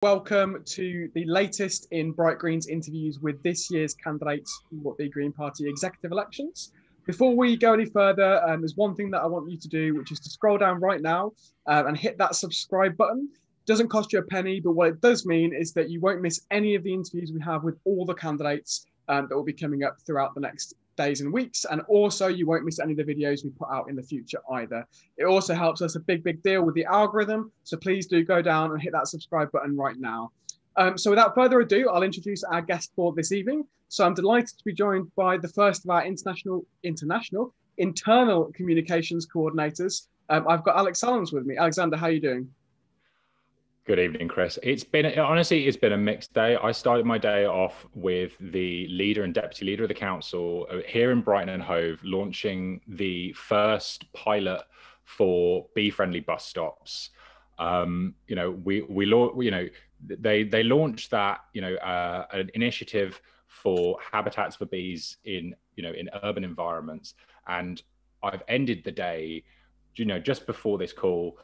Welcome to the latest in Bright Green's interviews with this year's candidates for the Green Party executive elections. Before we go any further, there's one thing that I want you to do, which is to scroll down right now and hit that subscribe button. It doesn't cost you a penny, but what it does mean is that you won't miss any of the interviews we have with all the candidates that will be coming up throughout the next days and weeks. And also you won't miss any of the videos we put out in the future either. It also helps us a big deal with the algorithm. So please do go down and hit that subscribe button right now. So without further ado, I'll introduce our guest for this evening. So I'm delighted to be joined by the first of our internal communications coordinators. I've got Alex Sallons with me. Alexander, how are you doing? Good evening, Chris. It's been a mixed day. I started my day off with the leader and deputy leader of the council here in Brighton and Hove launching the first pilot for bee-friendly bus stops. They launched that an initiative for habitats for bees in urban environments, and I've ended the day, just before this call,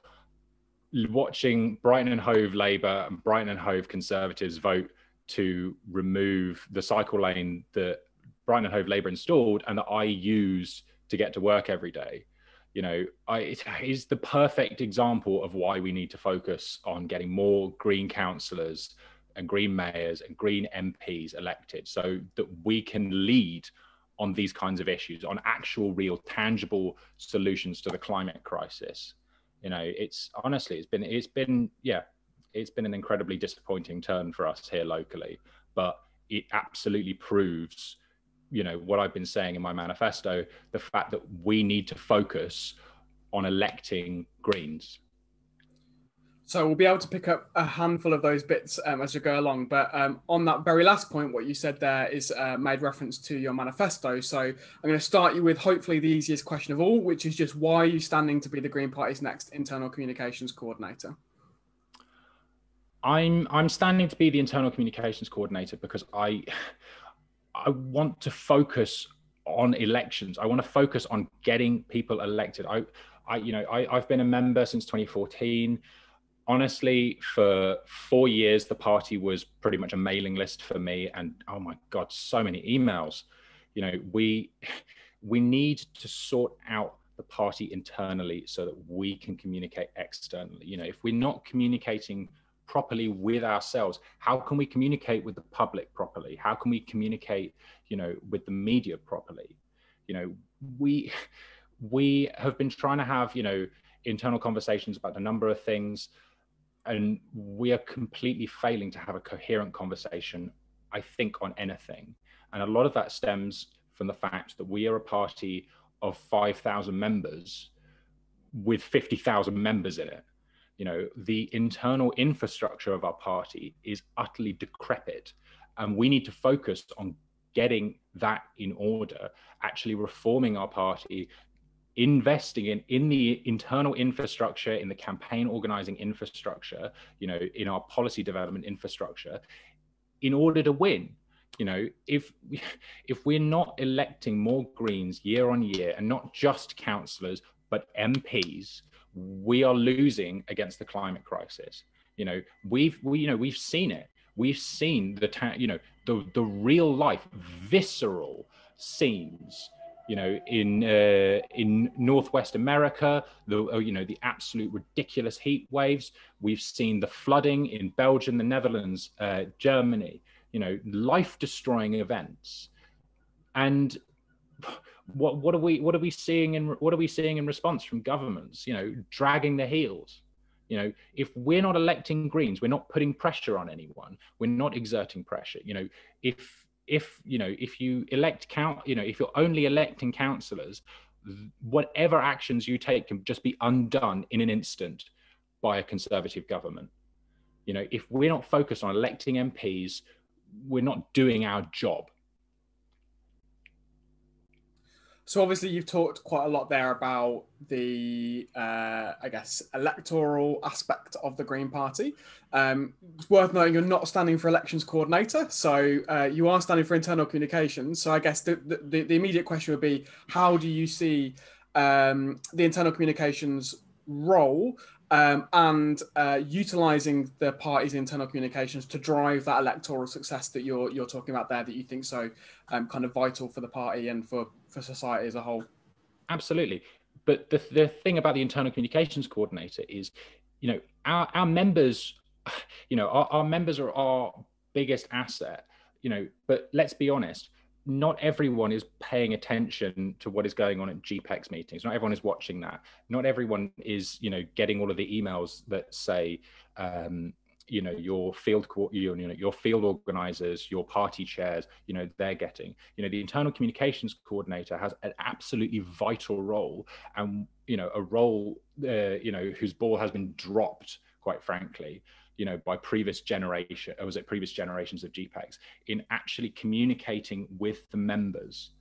watching Brighton and Hove Labour and Brighton and Hove Conservatives vote to remove the cycle lane that Brighton and Hove Labour installed and that I use to get to work every day. It is the perfect example of why we need to focus on getting more Green councillors and Green mayors and Green MPs elected so that we can lead on these kinds of issues, on actual, real, tangible solutions to the climate crisis. It's been an incredibly disappointing turn for us here locally, but it absolutely proves, what I've been saying in my manifesto, the fact that we need to focus on electing Greens. So we'll be able to pick up a handful of those bits as we go along. But on that very last point, what you said there is made reference to your manifesto. So I'm going to start you with hopefully the easiest question of all, which is just why are you standing to be the Green Party's next internal communications coordinator? I'm standing to be the internal communications coordinator because I want to focus on elections. I want to focus on getting people elected. I've been a member since 2014. Honestly, for 4 years, the party was pretty much a mailing list for me. And oh my God, so many emails. We need to sort out the party internally so that we can communicate externally. If we're not communicating properly with ourselves, how can we communicate with the public properly? How can we communicate, with the media properly? We have been trying to have, internal conversations about a number of things, and we are completely failing to have a coherent conversation, I think, on anything. And a lot of that stems from the fact that we are a party of 5,000 members with 50,000 members in it. The internal infrastructure of our party is utterly decrepit, and we need to focus on getting that in order, actually reforming our party, investing in the internal infrastructure, in the campaign organizing infrastructure, in our policy development infrastructure, in order to win. If we're not electing more Greens year on year, and not just councillors but MPs, we are losing against the climate crisis. We've seen it. We've seen the real life visceral scenes in Northwest America, the absolute ridiculous heat waves. We've seen the flooding in Belgium, the Netherlands, Germany, life-destroying events. And what are we seeing in response from governments? Dragging their heels. If we're not electing Greens, we're not putting pressure on anyone. We're not exerting pressure. If you elect if you're only electing councillors, whatever actions you take can just be undone in an instant by a Conservative government. If we're not focused on electing MPs, we're not doing our job. So obviously you've talked quite a lot there about the, electoral aspect of the Green Party. It's worth noting you're not standing for elections coordinator, so you are standing for internal communications. So I guess the immediate question would be, how do you see the internal communications role and utilising the party's internal communications to drive that electoral success that you're talking about there, that you think so kind of vital for the party and for society as a whole. Absolutely. But the thing about the internal communications coordinator is, our members, our members are our biggest asset, but let's be honest, not everyone is paying attention to what is going on at GPEX meetings. Not everyone is watching that. Not everyone is, getting all of the emails that say, your field organizers, your party chairs, they're getting. The internal communications coordinator has an absolutely vital role, and a role whose ball has been dropped, quite frankly, by previous generations of GPEX, in actually communicating with the members,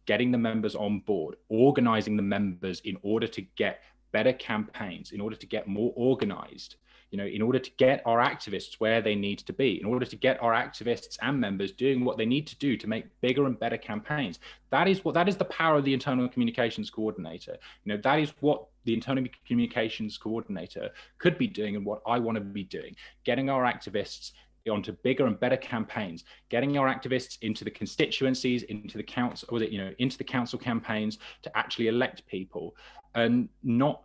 getting the members on board, organizing the members in order to get better campaigns, in order to get more organized, in order to get our activists where they need to be, in order to get our activists and members doing what they need to do to make bigger and better campaigns. That is the power of the internal communications coordinator. That is what the internal communications coordinator could be doing, and what I want to be doing, getting our activists onto bigger and better campaigns, getting our activists into the constituencies, into the council, into the council campaigns to actually elect people, and not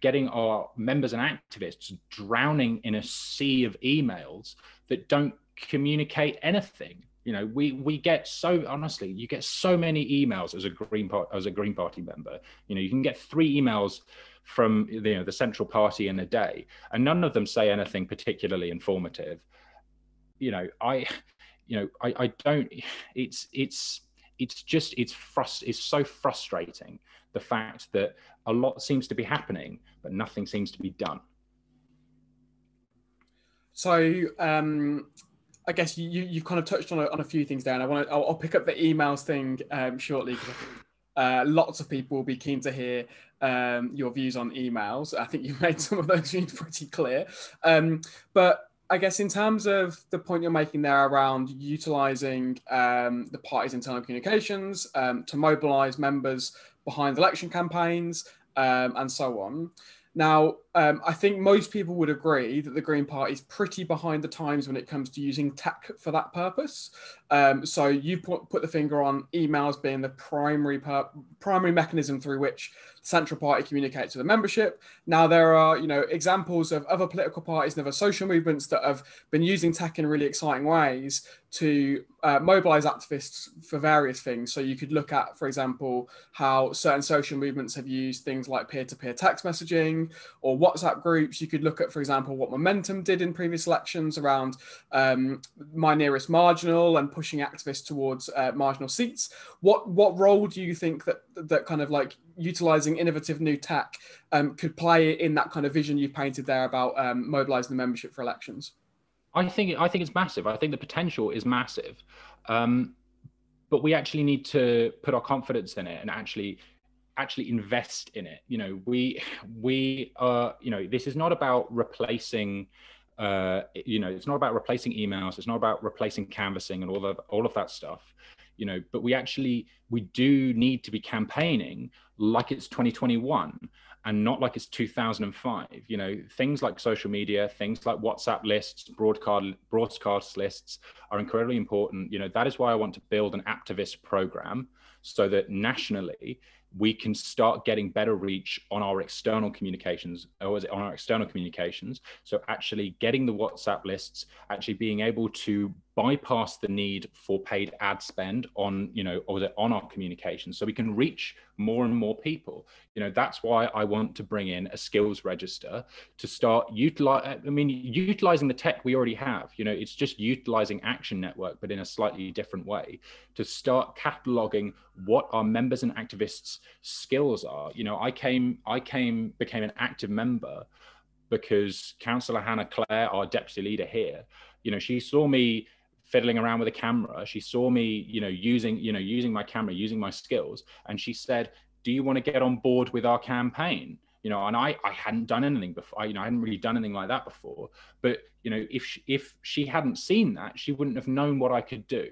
getting our members and activists drowning in a sea of emails that don't communicate anything. We get honestly, you get so many emails as a Green Party member. You can get 3 emails from the central party in a day, and none of them say anything particularly informative. I don't. It's so frustrating, the fact that a lot seems to be happening, but nothing seems to be done. So I guess you've kind of touched on a few things there, and I'll pick up the emails thing shortly, because I think lots of people will be keen to hear your views on emails. I think you've made some of those views pretty clear. But I guess in terms of the point you're making there around utilising the party's internal communications to mobilise members behind election campaigns and so on. Now, I think most people would agree that the Green Party is pretty behind the times when it comes to using tech for that purpose. So you put the finger on emails being the primary mechanism through which the Central Party communicates with the membership. Now, there are examples of other political parties and other social movements that have been using tech in really exciting ways to mobilise activists for various things. So you could look at, for example, how certain social movements have used things like peer-to-peer text messaging or WhatsApp groups. You could look at, for example, what Momentum did in previous elections around My Nearest Marginal and pushing activists towards marginal seats. What role do you think that kind of like utilising innovative new tech could play in that kind of vision you've painted there about mobilising the membership for elections? I think it's massive. I think the potential is massive, but we actually need to put our confidence in it and actually invest in it. We are. This is not about replacing. It's not about replacing emails. It's not about replacing canvassing and all of that stuff. But we do need to be campaigning like it's 2021. And not like it's 2005. Things like social media, things like WhatsApp lists, broadcast lists are incredibly important. That is why I want to build an activist program, so that nationally we can start getting better reach on our external communications. So actually getting the WhatsApp lists, actually being able to bypass the need for paid ad spend on, on our communications, so we can reach more and more people. That's why I want to bring in a skills register to start utilizing the tech we already have. It's just utilizing Action Network, but in a slightly different way, to start cataloging what our members and activists' skills are. I became an active member because Councillor Hannah Clare, our deputy leader here, she saw me fiddling around with a camera. She saw me, using my camera, using my skills. And she said, do you want to get on board with our campaign? And I hadn't done anything before. I hadn't really done anything like that before. But, if she hadn't seen that, she wouldn't have known what I could do.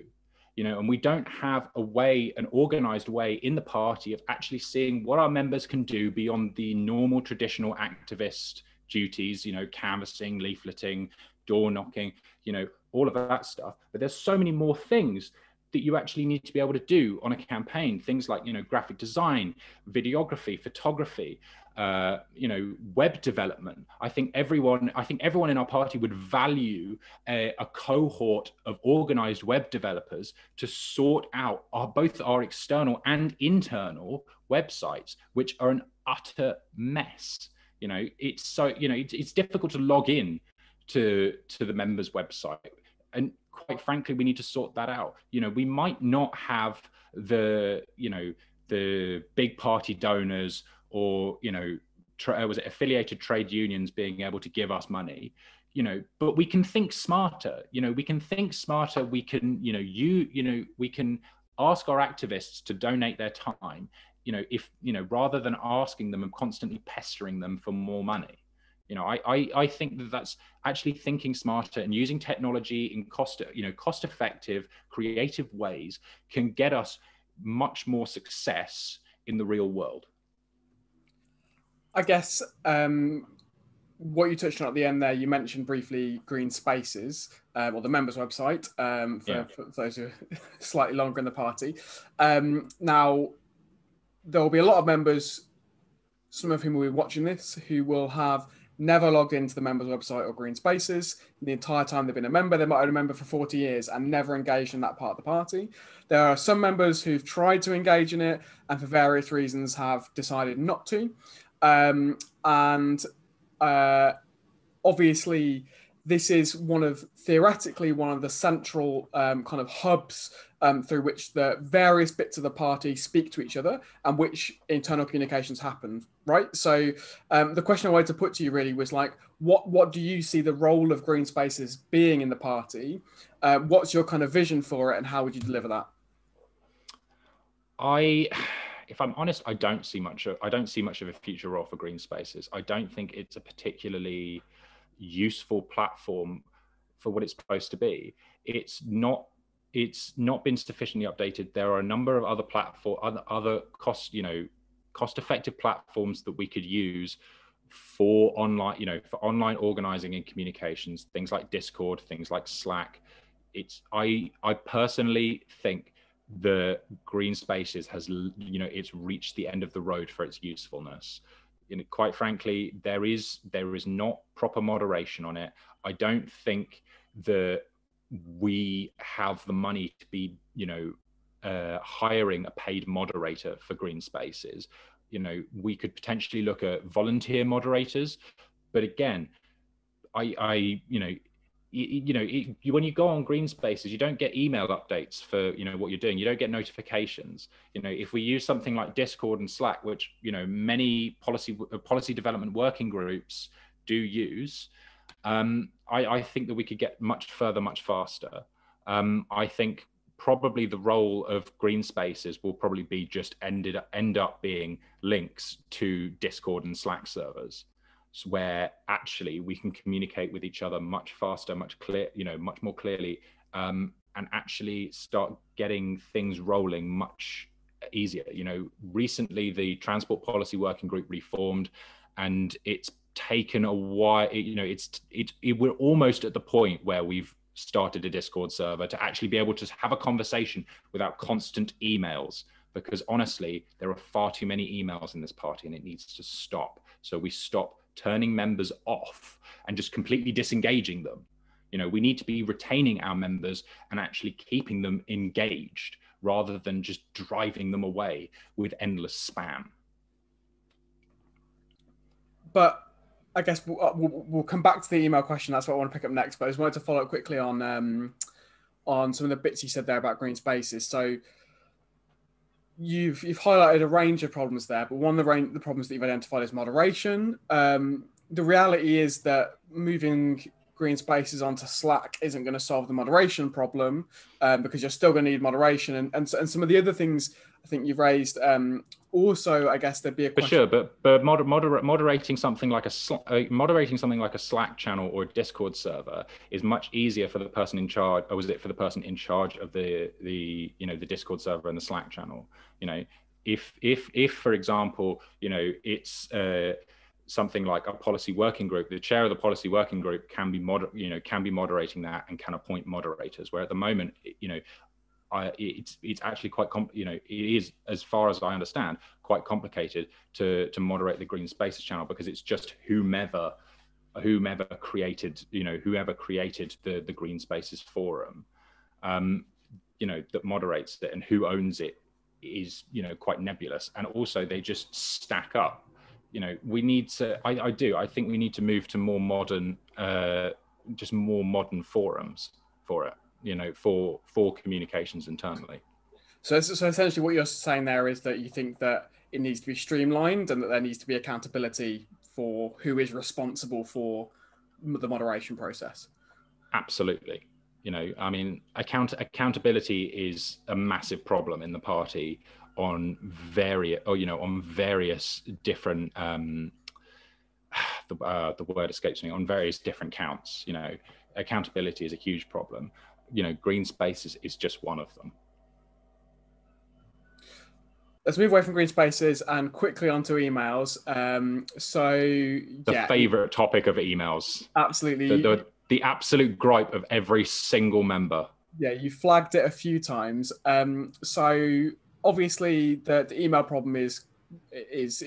And we don't have an organized way in the party of actually seeing what our members can do beyond the normal traditional activist duties, you know, canvassing, leafleting, door knocking, you know, all of that stuff. But there's so many more things that you actually need to be able to do on a campaign. Things like, you know, graphic design, videography, photography, you know, web development. I think everyone in our party would value a cohort of organized web developers to sort out both our external and internal websites, which are an utter mess. You know, it's so, you know, it's difficult to log in to the members' website. And quite frankly, we need to sort that out. You know, we might not have the, you know, the big party donors or, you know, was it affiliated trade unions being able to give us money, you know, but we can think smarter. You know, we can think smarter. We can, you know, we can ask our activists to donate their time, you know, if, you know, rather than asking them and constantly pestering them for more money. You know, I think that that's actually thinking smarter and using technology in cost-effective, creative ways can get us much more success in the real world. I guess what you touched on at the end there, you mentioned briefly Green Spaces, or the members' website, for those who are slightly longer in the party. Now, there will be a lot of members, some of whom will be watching this, who will have never logged into the members' website or Green Spaces the entire time they've been a member. They might have been a member for 40 years and never engaged in that part of the party. There are some members who've tried to engage in it and for various reasons have decided not to. Obviously, this is theoretically one of the central kind of hubs through which the various bits of the party speak to each other and which internal communications happen, right? So the question I wanted to put to you really was like, what do you see the role of Green Spaces being in the party? What's your kind of vision for it and how would you deliver that? If I'm honest, I don't see much of a future role for Green Spaces. I don't think it's a particularly useful platform for what it's supposed to be. It's not been sufficiently updated. There are a number of other other cost-effective platforms that we could use for online organizing and communications, things like Discord, things like Slack. I personally think the Green Spaces has, you know, it's reached the end of the road for its usefulness. And quite frankly, there is not proper moderation on it. I don't think that we have the money to be, you know, hiring a paid moderator for Green Spaces. You know, we could potentially look at volunteer moderators, but again, when you go on Green Spaces, you don't get email updates for, you know, what you're doing. You don't get notifications. You know, if we use something like Discord and Slack, which, you know, many policy development working groups do use, I think that we could get much further, much faster. I think probably the role of Green Spaces will probably be just end up being links to Discord and Slack servers, where actually we can communicate with each other much faster, much more clearly, and actually start getting things rolling much easier. You know, recently the Transport Policy Working Group reformed, and it's taken a while. You know, we're almost at the point where we've started a Discord server to actually be able to have a conversation without constant emails, because honestly, there are far too many emails in this party and it needs to stop. So we stop turning members off and just completely disengaging them. You know, we need to be retaining our members and actually keeping them engaged rather than just driving them away with endless spam. But I guess we'll come back to the email question. That's what I want to pick up next. But I just wanted to follow up quickly on some of the bits you said there about Green Spaces. So you've highlighted a range of problems there, but one of the problems that you've identified is moderation. The reality is that moving Green Spaces onto Slack isn't going to solve the moderation problem, because you're still going to need moderation. And some of the other things I think you've raised, also, I guess there'd be a question. For sure, but moderating something like a Slack channel or a Discord server is much easier for the person in charge, or was it for the person in charge of the Discord server and the Slack channel? You know, if for example, you know, it's something like a policy working group, the chair of the policy working group can be moderating that and can appoint moderators, where at the moment, it's actually quite it is, as far as I understand, quite complicated to moderate the Green Spaces channel, because it's just whomever created the Green Spaces forum, that moderates it, and who owns it is quite nebulous. And also they just stack up. We need to, I think we need to move to more modern forums for it, for communications internally. So essentially what you're saying there is that you think that it needs to be streamlined, and that there needs to be accountability for who is responsible for the moderation process. Absolutely. I mean, accountability is a massive problem in the party on various different, the word escapes me, on various different counts. Accountability is a huge problem. Green Spaces is just one of them. Let's move away from Green Spaces and quickly onto emails. The favorite topic of emails. Absolutely. The absolute gripe of every single member. Yeah, you flagged it a few times. So obviously the email problem is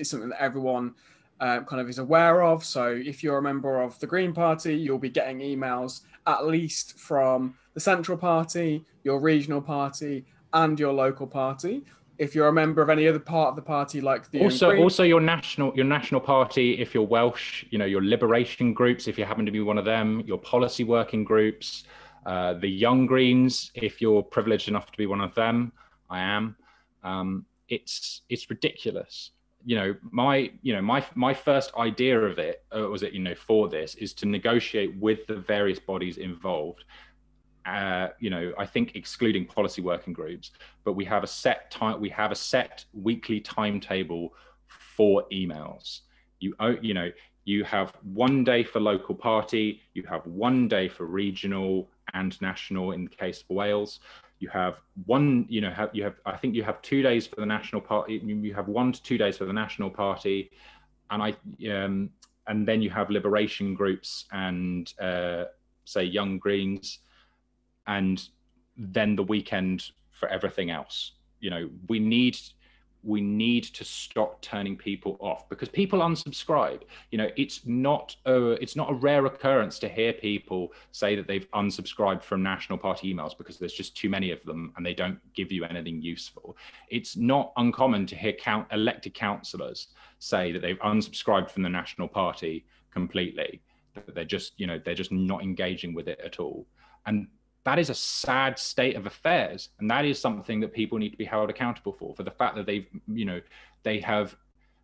something that everyone kind of is aware of. So if you're a member of the Green Party, you'll be getting emails at least from the central party, your regional party, and your local party. If you're a member of any other part of the party, like the also your national party, if you're Welsh, your liberation groups, if you happen to be one of them, your policy working groups, the Young Greens, if you're privileged enough to be one of them, I am. It's ridiculous. My first idea of it for this is to negotiate with the various bodies involved. I think excluding policy working groups, but we have a set weekly timetable for emails. You have 1 day for local party, you have 1 day for regional and national in the case of Wales. You have I think you have 2 days for the national party, you have 1 to 2 days for the national party, and then you have liberation groups and say Young Greens, and then the weekend for everything else. We need to stop turning people off, because people unsubscribe. It's not a rare occurrence to hear people say that they've unsubscribed from national party emails because there's just too many of them and they don't give you anything useful. It's not uncommon to hear elected councillors say that they've unsubscribed from the national party completely, that they're just not engaging with it at all. And that is a sad state of affairs, and that is something that people need to be held accountable for the fact that they have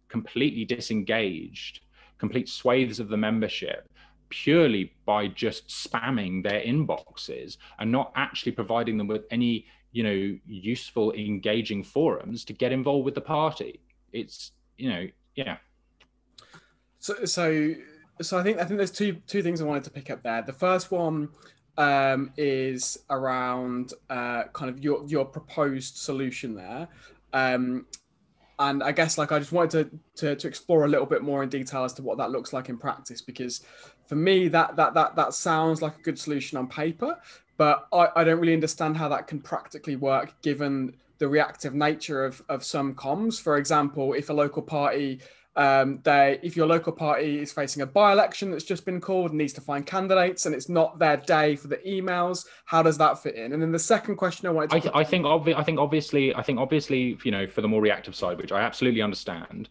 completely disengaged complete swathes of the membership purely by just spamming their inboxes and not actually providing them with any useful, engaging forums to get involved with the party. It's So I think there's two things I wanted to pick up there. The first one is around kind of your proposed solution there, and I guess I just wanted to explore a little bit more in detail as to what that looks like in practice, because for me that sounds like a good solution on paper, but I don't really understand how that can practically work given the reactive nature of some comms. For example, if a local party if your local party is facing a by-election that's just been called and needs to find candidates, and it's not their day for the emails, how does that fit in? And then the second question I wanted to I think obviously for the more reactive side, which I absolutely understand.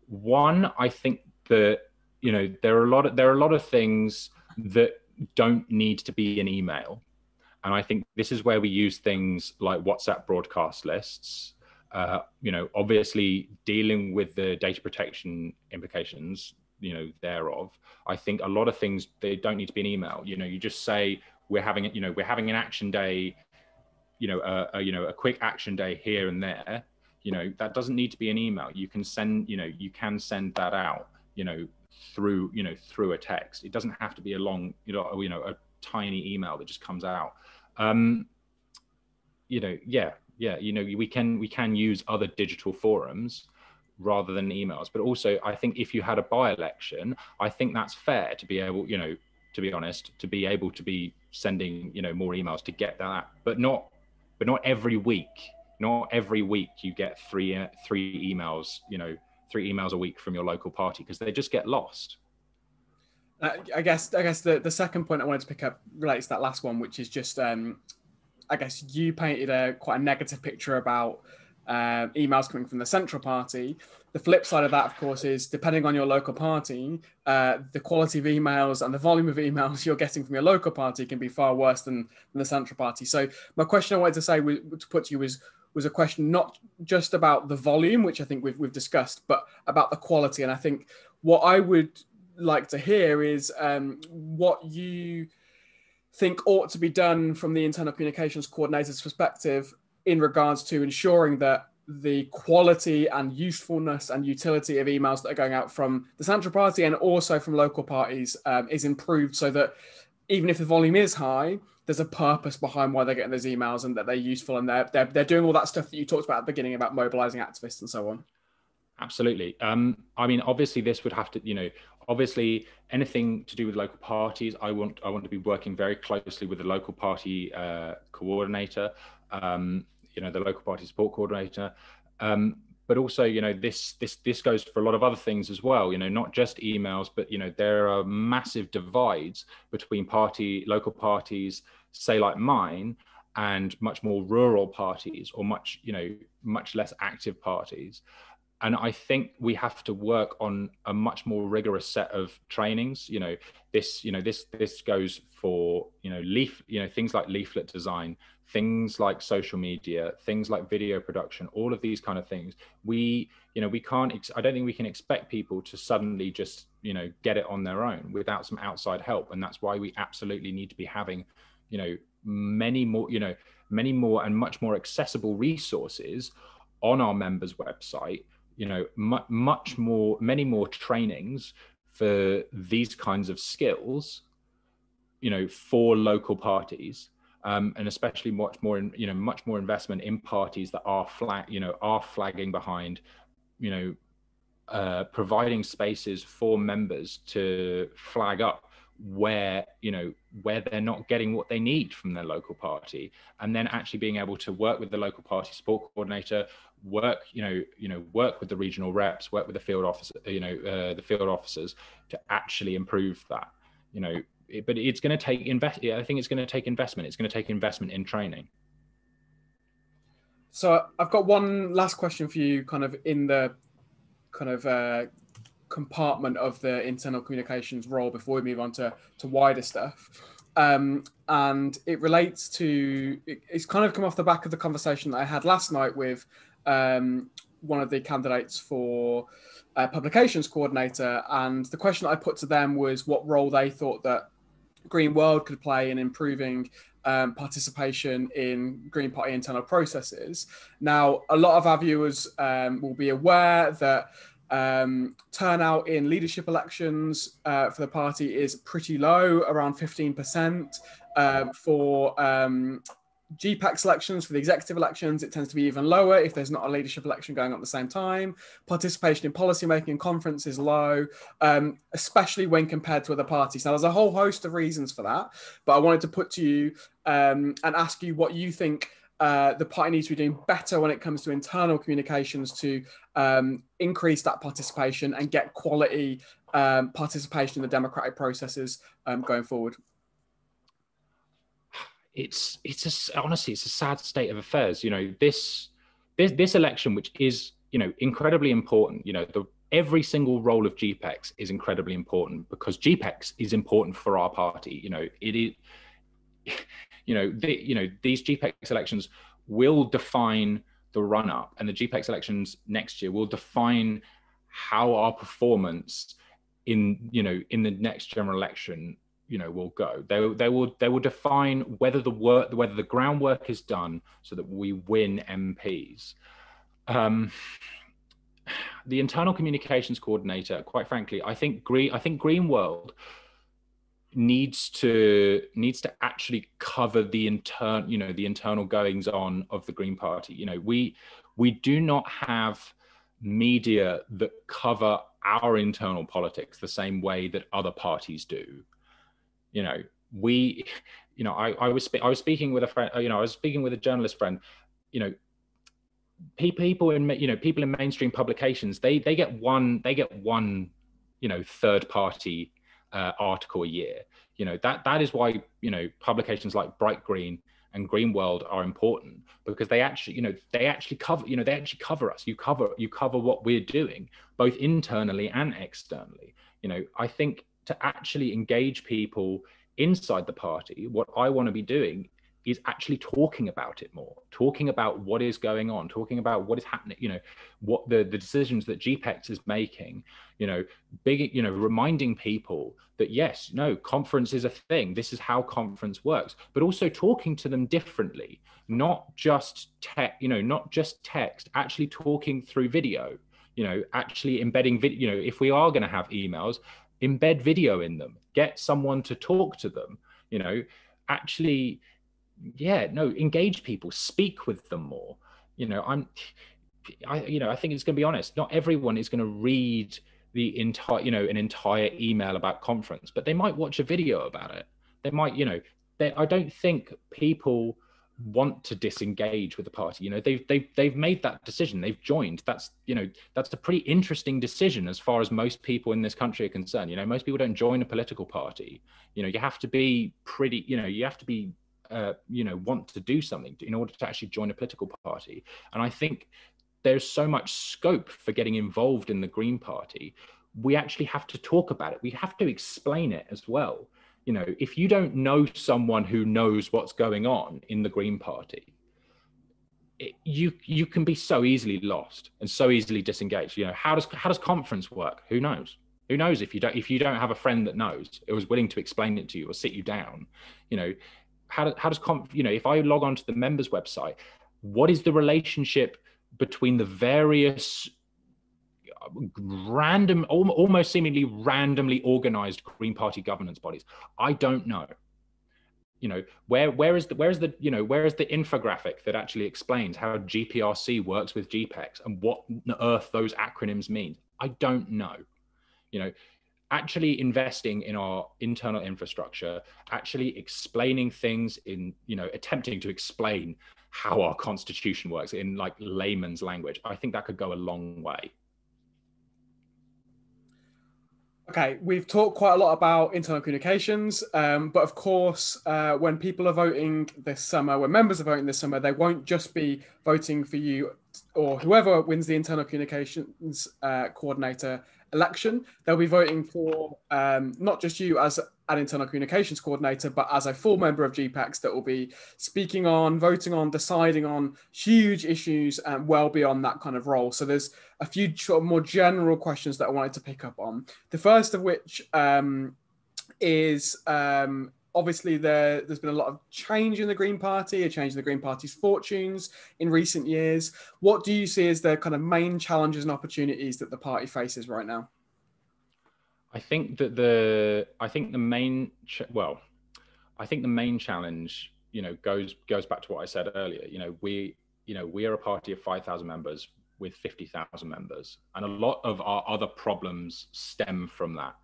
One, I think that there are a lot of things that don't need to be an email, and I think this is where we use things like WhatsApp broadcast lists. Obviously dealing with the data protection implications, thereof. I think a lot of things, they don't need to be an email. You just say we're having an action day, a quick action day here and there. That doesn't need to be an email. You can send that out, through a text. It doesn't have to be a long, a tiny email that just comes out. We can use other digital forums, rather than emails. But also, I think if you had a by-election, I think that's fair to be able, to be honest, to be able to be sending, more emails to get that, but not every week. Not every week you get three emails, 3 emails a week from your local party, because they just get lost. I guess the second point I wanted to pick up relates to that last one, which is just, I guess you painted quite a negative picture about emails coming from the central party. The flip side of that, of course, is depending on your local party, the quality of emails and the volume of emails you're getting from your local party can be far worse than the central party. So my question I wanted to say to put to you was a question not just about the volume, which I think we've discussed, but about the quality. And I think what I would like to hear is what you think ought to be done from the internal communications coordinator's perspective in regards to ensuring that the quality and usefulness and utility of emails that are going out from the central party and also from local parties is improved, so that even if the volume is high, there's a purpose behind why they're getting those emails and that they're useful and they're doing all that stuff that you talked about at the beginning about mobilizing activists and so on. Absolutely. I mean, obviously this would have to, obviously anything to do with local parties, I want to be working very closely with the local party coordinator, the local party support coordinator. But also, this goes for a lot of other things as well, not just emails, but, there are massive divides between local parties, say like mine, and much more rural parties or much less active parties. And I think we have to work on a much more rigorous set of trainings. This goes for, things like leaflet design, things like social media, things like video production, all of these kind of things. I don't think we can expect people to suddenly just, get it on their own without some outside help. And that's why we absolutely need to be having, many more and much more accessible resources on our members' website, many more trainings for these kinds of skills, for local parties, and especially much more investment in parties that are flagging behind, providing spaces for members to flag up where they're not getting what they need from their local party, and then actually being able to work with the local party support coordinator, work with the regional reps, work with the field officer, the field officers to actually improve that. But it's going to take I think it's going to take investment. It's going to take investment in training. So I've got one last question for you, kind of in the compartment of the internal communications role before we move on to wider stuff. And it relates to, it's kind of come off the back of the conversation that I had last night with one of the candidates for publications coordinator. And the question that I put to them was what role they thought that Green World could play in improving participation in Green Party internal processes. Now, a lot of our viewers will be aware that turnout in leadership elections for the party is pretty low, around 15%. For GPAC elections, for the executive elections, it tends to be even lower if there's not a leadership election going on at the same time. Participation in policymaking and conference is low, especially when compared to other parties. Now, there's a whole host of reasons for that, but I wanted to put to you and ask you what you think the party needs to be doing better when it comes to internal communications to increase that participation and get quality participation in the democratic processes going forward. Honestly, it's a sad state of affairs. This election, which is, incredibly important, every single role of GPEX is incredibly important because GPEX is important for our party. It is, these GPEX elections will define the run up, and the GPEX elections next year will define how our performance in the next general election will go. They will define whether the groundwork is done so that we win MPs. The internal communications coordinator, quite frankly, I think Green World needs to actually cover the internal goings on of the Green Party. We do not have media that cover our internal politics the same way that other parties do. You know, I was speaking with a friend, I was speaking with a journalist friend. You know, people in mainstream publications, they get one third party article a year. You know, that is why, you know, publications like Bright Green and Green World are important, because they actually cover us. You cover what we're doing, both internally and externally. You know, I think to actually engage people inside the party, what I want to be doing is actually talking about it more, talking about what is going on, talking about what is happening, you know, what the decisions that GPEX is making, you know, reminding people that yes, no, conference is a thing. This is how conference works, but also talking to them differently, not just text, actually talking through video, you know, actually embedding video. You know, if we are going to have emails, embed video in them, get someone to talk to them, you know, actually, engage people, speak with them more. You know, I think it's going to be honest. Not everyone is going to read the entire, an entire email about conference, but they might watch a video about it. They might, I don't think people want to disengage with the party. You know, they've made that decision. They've joined. That's a pretty interesting decision as far as most people in this country are concerned. You know, most people don't join a political party. You know, you have to be pretty. You have to be want to do something in order to actually join a political party. And I think there's so much scope for getting involved in the Green Party. We actually have to talk about it. We have to explain it as well. You know, if you don't know someone who knows what's going on in the Green Party, you can be so easily lost and so easily disengaged. You know, how does conference work? Who knows? Who knows if you don't have a friend that knows, who is willing to explain it to you or sit you down? You know, if I log on to the members website, what is the relationship between the various random, almost seemingly randomly organized Green Party governance bodies? I don't know. You know, where is the infographic that actually explains how GPRC works with GPEX and what on earth those acronyms mean? I don't know. You know, actually investing in our internal infrastructure, actually explaining things in, attempting to explain how our constitution works in like layman's language, I think that could go a long way. Okay, we've talked quite a lot about internal communications, but of course, when people are voting this summer, when members are voting this summer, they won't just be voting for you or whoever wins the internal communications coordinator election. They'll be voting for not just you as an internal communications coordinator, but as a full member of GPEX that will be speaking on, voting on, deciding on huge issues and well beyond that kind of role. So there's a few sort of more general questions that I wanted to pick up on. The first of which is obviously there's been a lot of change in the Green Party, a change in the Green Party's fortunes in recent years. What do you see as the kind of main challenges and opportunities that the party faces right now? I think the main challenge, goes back to what I said earlier. We are a party of 5,000 members with 50,000 members, and a lot of our other problems stem from that.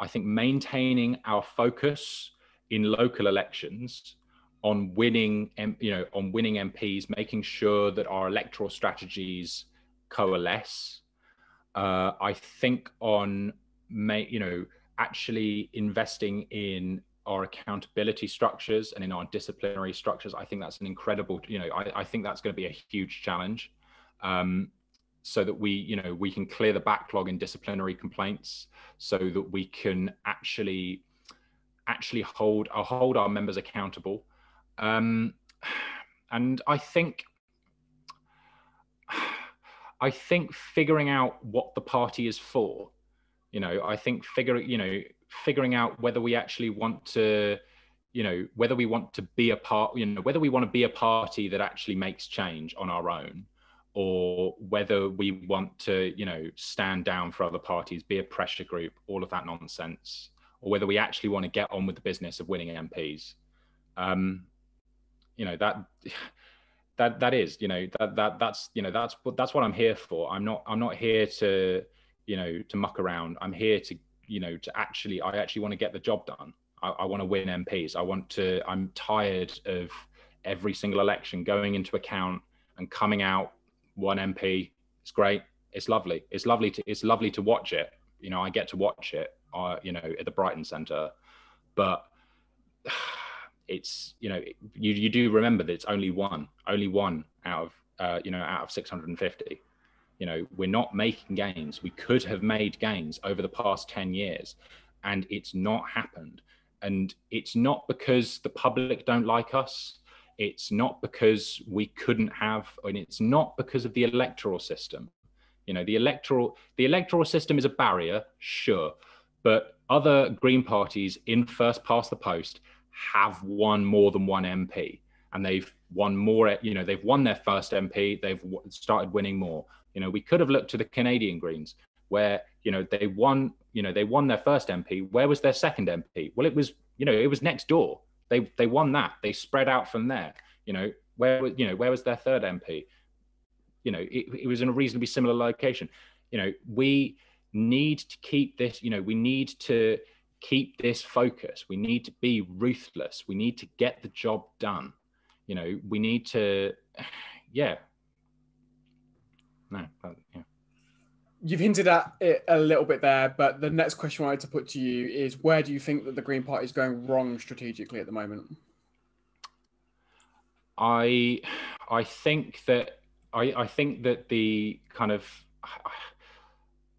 I think maintaining our focus in local elections on winning MPs, making sure that our electoral strategies coalesce. I think on actually investing in our accountability structures and in our disciplinary structures. I think that's an incredible, I think that's going to be a huge challenge, so that we can clear the backlog in disciplinary complaints, so that we can actually hold our members accountable. And I think figuring out what the party is for, I think figuring out whether we actually want to, whether we want to be a part, whether we want to be a party that actually makes change on our own, or whether we want to, stand down for other parties, be a pressure group, all of that nonsense, or whether we actually want to get on with the business of winning MPs. that is, that's what I'm here for. I'm not here to, to muck around. I'm here to, I actually want to get the job done. I want to win MPs. I'm tired of every single election going into account and coming out one MP. It's great. It's lovely. It's lovely to watch it. I get to watch it, at the Brighton Centre, but it's, you do remember that it's only one out of 650. We're not making gains. We could have made gains over the past 10 years, and it's not happened. And it's not because the public don't like us. It's not because we couldn't have, and it's not because of the electoral system. The electoral system is a barrier, sure, but other Green parties in first past the post have won more than one MP, and they've won more. They've won their first MP. They've started winning more. We could have looked to the Canadian Greens, where they won their first MP. Where was their second MP? Well, it was next door. They won that. They spread out from there. Where was their third MP? It was in a reasonably similar location. We need to keep this. We need to keep this focus. We need to be ruthless. We need to get the job done. We need to, yeah. No, yeah. You've hinted at it a little bit there, but the next question I wanted to put to you is, where do you think that the Green Party is going wrong strategically at the moment? I think that the kind of,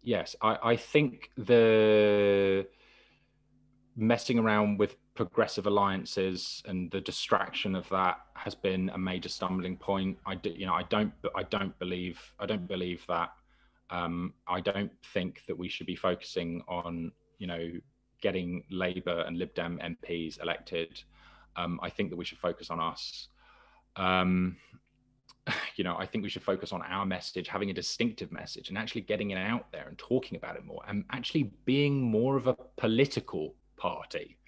yes, I think the messing around with progressive alliances and the distraction of that has been a major stumbling point. I don't believe that. I don't think that we should be focusing on, getting Labour and Lib Dem MPs elected. I think that we should focus on us. I think we should focus on our message, having a distinctive message, and actually getting it out there and talking about it more, and actually being more of a political party,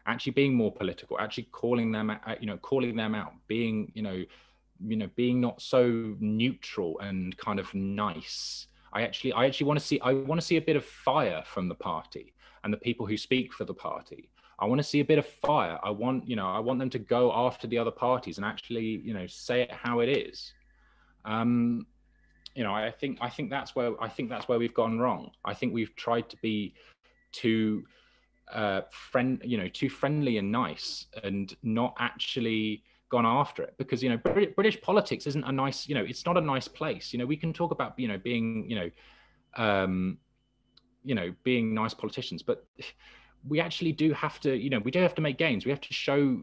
actually being more political, actually calling them out, being, being not so neutral and kind of nice. I actually want to see a bit of fire from the party and the people who speak for the party. I want to see a bit of fire. I want them to go after the other parties and actually, say it how it is. I think that's where we've gone wrong. I think we've tried to be too too friendly and nice, and not actually gone after it, because British politics isn't a nice, it's not a nice place. We can talk about being being nice politicians, but we actually do have to, we do have to make gains. We have to show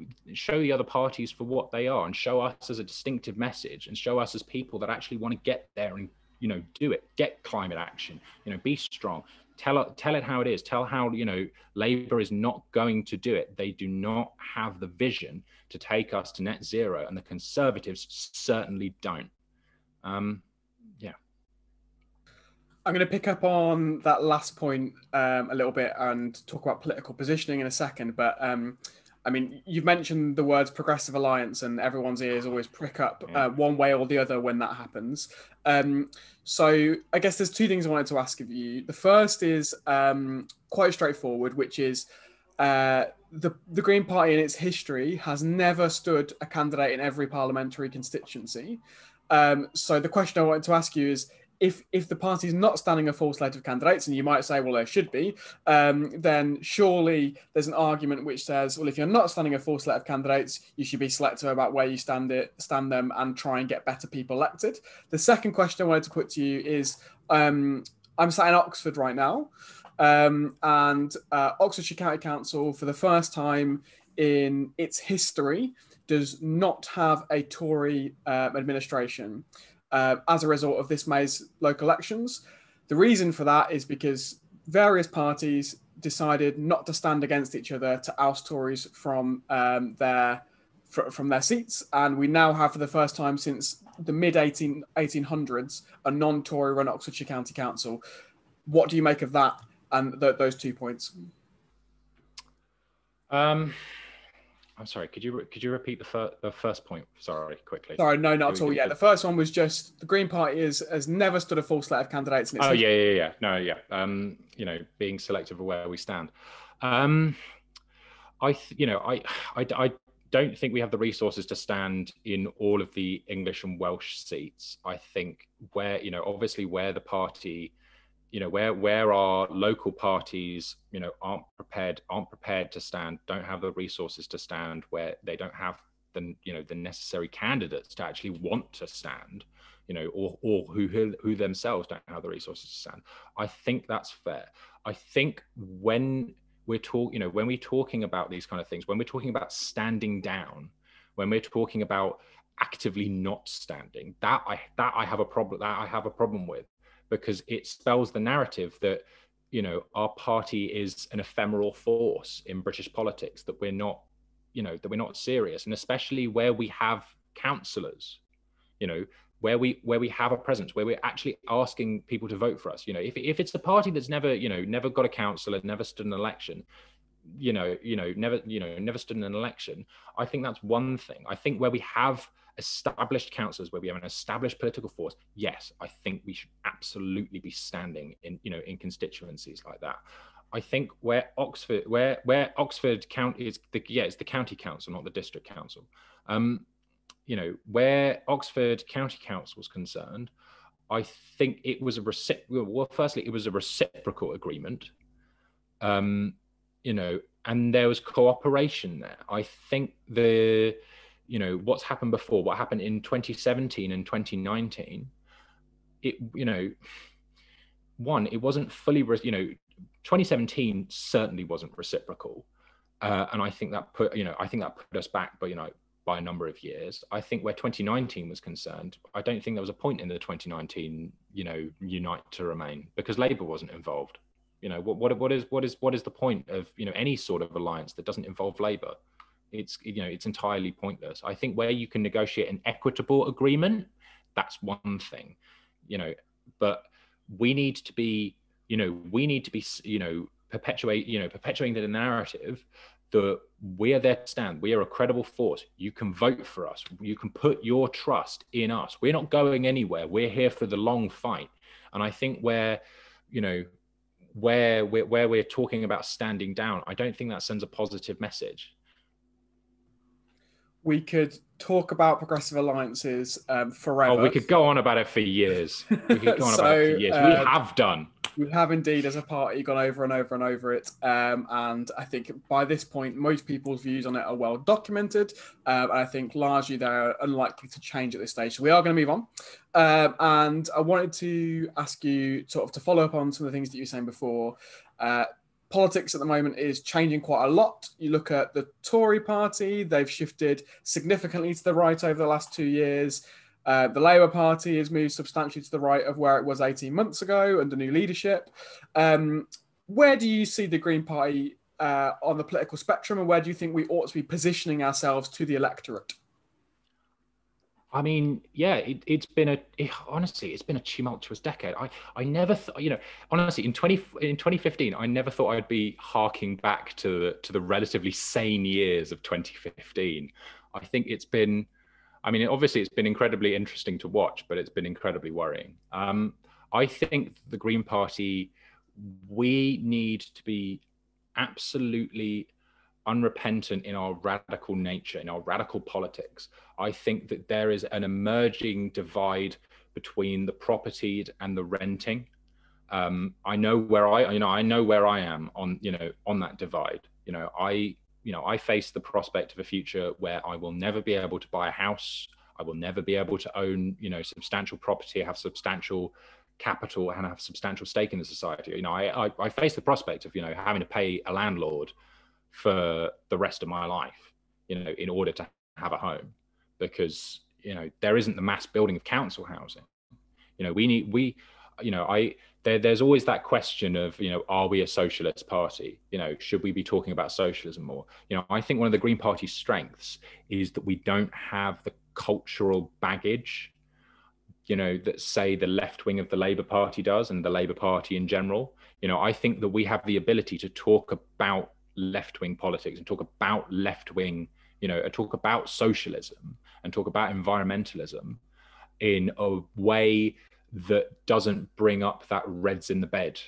the other parties for what they are, and show us as a distinctive message, and show us as people that actually want to get there and, do it, get climate action, be strong, tell it how it is, tell how, Labour is not going to do it. They do not have the vision to take us to net zero, and the Conservatives certainly don't. Yeah. I'm going to pick up on that last point a little bit and talk about political positioning in a second. But you've mentioned the words progressive alliance, and everyone's ears always prick up one way or the other when that happens. So I guess there's two things I wanted to ask of you. The first is quite straightforward, which is the Green Party in its history has never stood a candidate in every parliamentary constituency. So the question I wanted to ask you is, if the party is not standing a full slate of candidates, and you might say, well, there should be, then surely there's an argument which says, well, if you're not standing a full slate of candidates, you should be selective about where you stand them and try and get better people elected. The second question I wanted to put to you is, I'm sat in Oxford right now, and Oxfordshire County Council, for the first time in its history, does not have a Tory administration. As a result of this May's local elections. The reason for that is because various parties decided not to stand against each other to oust Tories from their seats, and we now have, for the first time since the mid-1800s, a non-Tory run Oxfordshire County Council. What do you make of that and those 2 points? I'm sorry, could you repeat the first point? Sorry, quickly. Sorry, no, not at all. Yeah, the first one was just the Green Party has never stood a full slate of candidates in its history. Yeah. No, yeah. Being selective of where we stand. I don't think we have the resources to stand in all of the English and Welsh seats. I think obviously where the party, where our local parties, aren't prepared to stand, don't have the resources to stand, where they don't have the necessary candidates to actually want to stand, or who themselves don't have the resources to stand. I think that's fair. I think when we're talking about these kind of things, when we're talking about standing down, when we're talking about actively not standing, that I have a problem with, because it spells the narrative that our party is an ephemeral force in British politics, that we're not serious, and especially where we have councillors, where we have a presence, where we're actually asking people to vote for us. If it's a party that's never got a councillor, never stood an election, never stood in an election, I think that's one thing. I think where we have established councillors, where we have an established political force, yes, I think we should absolutely be standing in constituencies like that. I think where Oxford County is it's the county council, not the district council. Where Oxford County Council was concerned, I think it was firstly, it was a reciprocal agreement, and there was cooperation there. I think what happened in 2017 and 2019, it wasn't fully, 2017 certainly wasn't reciprocal, and I think that put us back, by a number of years. I think where 2019 was concerned, I don't think there was a point in the 2019, Unite to Remain, because Labour wasn't involved. What is the point of any sort of alliance that doesn't involve Labour? It's entirely pointless. I think where you can negotiate an equitable agreement, that's one thing, but we need to be perpetuating the narrative that we are there to stand. We are a credible force. You can vote for us. You can put your trust in us. We're not going anywhere. We're here for the long fight. And I think where we're talking about standing down, I don't think that sends a positive message. We could talk about progressive alliances forever. Oh, we could go on about it for years. We have done. We have indeed, as a party, gone over and over and over it. And I think by this point, most people's views on it are well documented. And I think largely they're unlikely to change at this stage. So we are going to move on. And I wanted to ask you sort of to follow up on some of the things that you were saying before. Politics at the moment is changing quite a lot. You look at the Tory party, they've shifted significantly to the right over the last 2 years. The Labour Party has moved substantially to the right of where it was 18 months ago under new leadership. Where do you see the Green Party on the political spectrum, and where do you think we ought to be positioning ourselves to the electorate? I mean, yeah, honestly, it's been a tumultuous decade. I never thought, honestly, in 2015, I never thought I'd be harking back to the relatively sane years of 2015. I think obviously it's been incredibly interesting to watch, but it's been incredibly worrying. I think the Green Party, we need to be absolutely unrepentant in our radical nature, in our radical politics. I think that there is an emerging divide between the propertied and the renting. I know where I am on that divide. I face the prospect of a future where I will never be able to buy a house. I will never be able to own, substantial property, have substantial capital, and have substantial stake in the society. I face the prospect of, having to pay a landlord for the rest of my life, in order to have a home, because, there isn't the mass building of council housing. There's always that question of, are we a socialist party? Should we be talking about socialism more? I think one of the Green Party's strengths is that we don't have the cultural baggage, that say the left wing of the Labour Party does, and the Labour Party in general. I think that we have the ability to talk about left-wing politics and talk about left-wing talk about socialism and talk about environmentalism in a way that doesn't bring up that reds in the bed,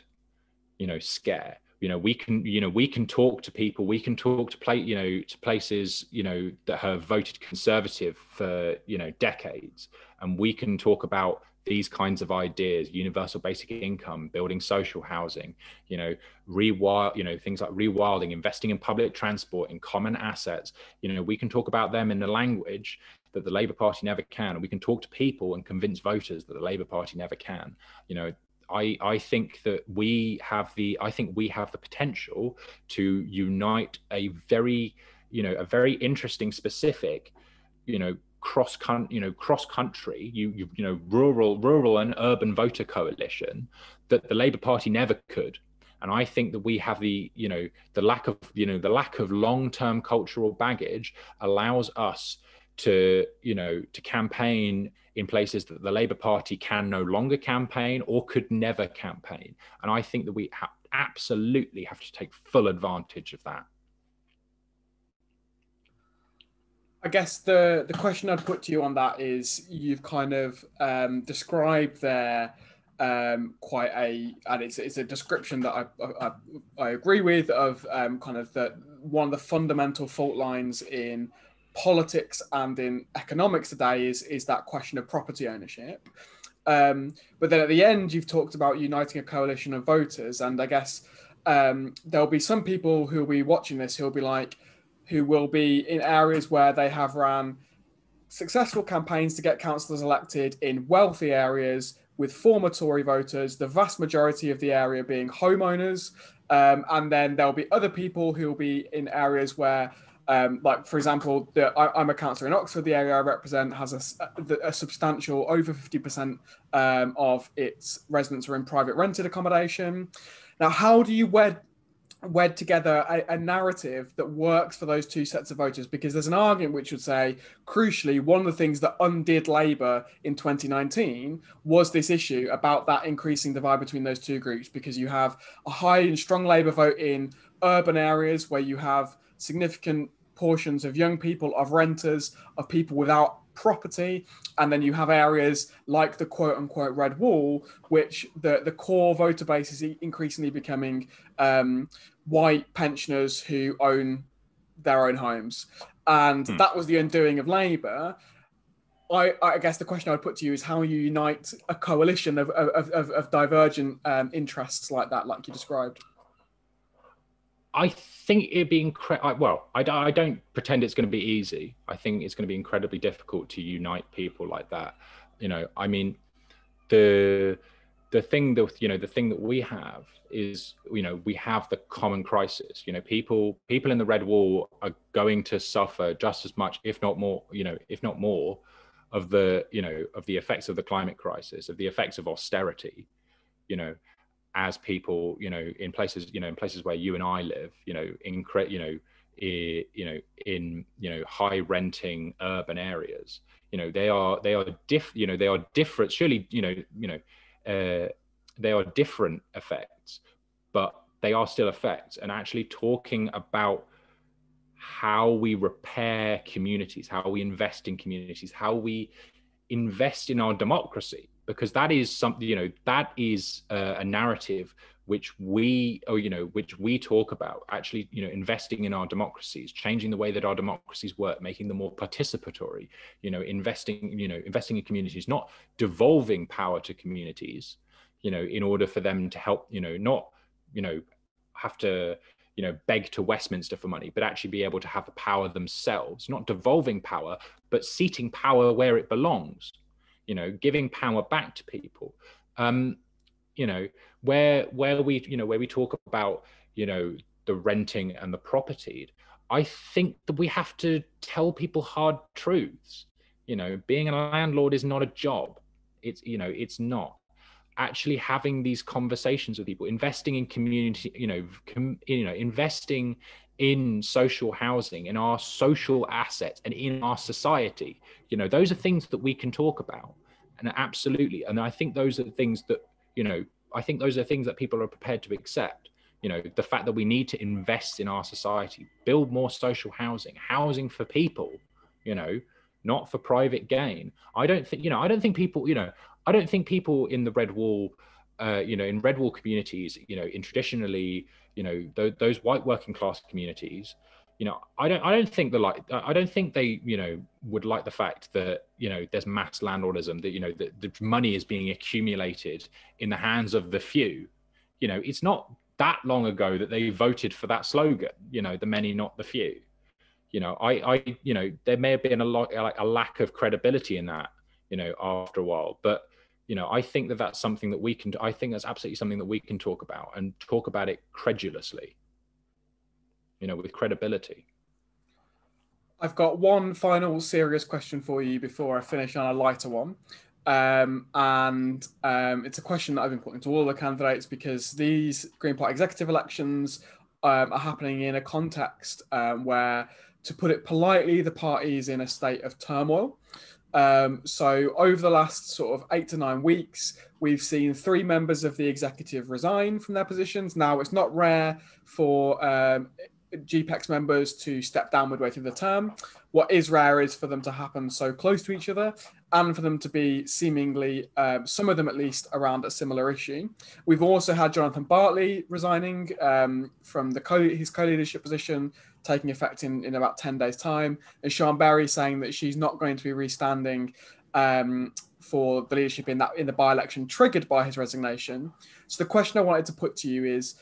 scare. We can talk to people, we can talk to places, that have voted conservative for, decades. And we can talk about these kinds of ideas: universal basic income, building social housing, things like rewilding, investing in public transport, in common assets. We can talk about them in a language that the Labour Party never can. And we can talk to people and convince voters that the Labour Party never can. I think that we have the potential to unite a very interesting, specific, cross country, rural and urban voter coalition that the Labour Party never could. And I think that we have the lack of long-term cultural baggage allows us to campaign in places that the Labour Party can no longer campaign or could never campaign. And I think that we absolutely have to take full advantage of that. I guess the question I'd put to you on that is, you've kind of described there and it's a description that I agree with, of kind of one of the fundamental fault lines in politics and in economics today is that question of property ownership. But then at the end, you've talked about uniting a coalition of voters, and I guess there'll be some people who will be watching this who will be in areas where they have ran successful campaigns to get councillors elected in wealthy areas with former Tory voters, the vast majority of the area being homeowners. And then there'll be other people who will be in areas where, like, for example, I'm a councillor in Oxford. The area I represent has a substantial over 50% of its residents are in private rented accommodation. Now, how do you wed together a narrative that works for those two sets of voters? Because there's an argument which would say, crucially, one of the things that undid Labour in 2019 was this issue about that increasing divide between those two groups, because you have a high and strong Labour vote in urban areas where you have significant portions of young people, of renters, of people without property, and then you have areas like the quote-unquote red wall, which the core voter base is increasingly becoming white pensioners who own their own homes. And that was the undoing of Labour. I guess the question I would put to you is how you unite a coalition of divergent interests like that, like you described. I think it'd be incredible. Well, I don't pretend it's going to be easy. I think it's going to be incredibly difficult to unite people like that. I mean, the thing that we have is, we have the common crisis. People in the red wall are going to suffer just as much, if not more, of the effects of the climate crisis, of the effects of austerity, as people, in places where you and I live, in high renting urban areas. They are different. Surely, they are different effects, but they are still effects. And actually talking about how we repair communities, how we invest in communities, how we invest in our democracy, because that is something, that is a narrative which we talk about, actually, investing in our democracies, changing the way that our democracies work, making them more participatory, investing in communities, not devolving power to communities, in order for them to help, not, have to, beg to Westminster for money, but actually be able to have the power themselves, not devolving power, but seating power where it belongs, giving power back to people. Where we talk about, the renting and the property, I think that we have to tell people hard truths. Being a landlord is not a job. It's not. Actually having these conversations with people, investing in community, investing in social housing, in our social assets, and in our society, those are things that we can talk about. And absolutely, and I think those are things that, things that people are prepared to accept. the fact that we need to invest in our society, build more social housing for people, not for private gain. I don't think people in the Red Wall, in Red Wall communities, in traditionally, those white working class communities, I don't think they, would like the fact that, there's mass landlordism, that, that the money is being accumulated in the hands of the few. It's not that long ago that they voted for that slogan, the many, not the few. There may have been a lack of credibility in that, after a while, but I think that's something that I think that's absolutely something that we can talk about, and talk about it credulously, with credibility. I've got one final serious question for you before I finish on a lighter one. It's a question that I've been putting to all the candidates, because these Green Party executive elections are happening in a context where, to put it politely, the party is in a state of turmoil. So over the last sort of 8 to 9 weeks, we've seen 3 members of the executive resign from their positions. Now, it's not rare for GPEX members to step down midway through the term. What is rare is for them to happen so close to each other, and for them to be seemingly, some of them at least, around a similar issue. We've also had Jonathan Bartley resigning from his co-leadership position, taking effect in about 10 days' time, and Sian Berry saying that she's not going to be restanding for the leadership in the by-election triggered by his resignation. So the question I wanted to put to you is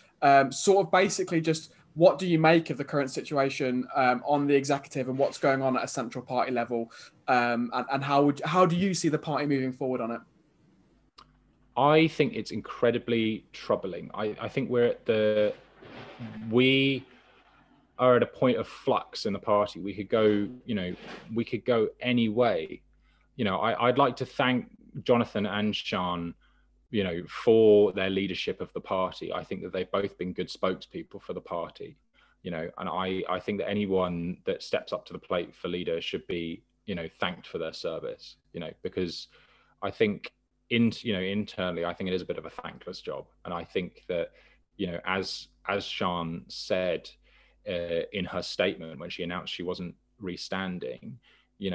sort of basically just, what do you make of the current situation on the executive, and what's going on at a central party level, and how do you see the party moving forward on it? I think it's incredibly troubling. I think we are at a point of flux in the party. We could go any way. I'd like to thank Jonathan and Sian, for their leadership of the party. I think that they've both been good spokespeople for the party, and I think that anyone that steps up to the plate for leader should be, thanked for their service, because I think internally, I think it is a bit of a thankless job. And I think that, as Sian said in her statement when she announced she wasn't restanding, you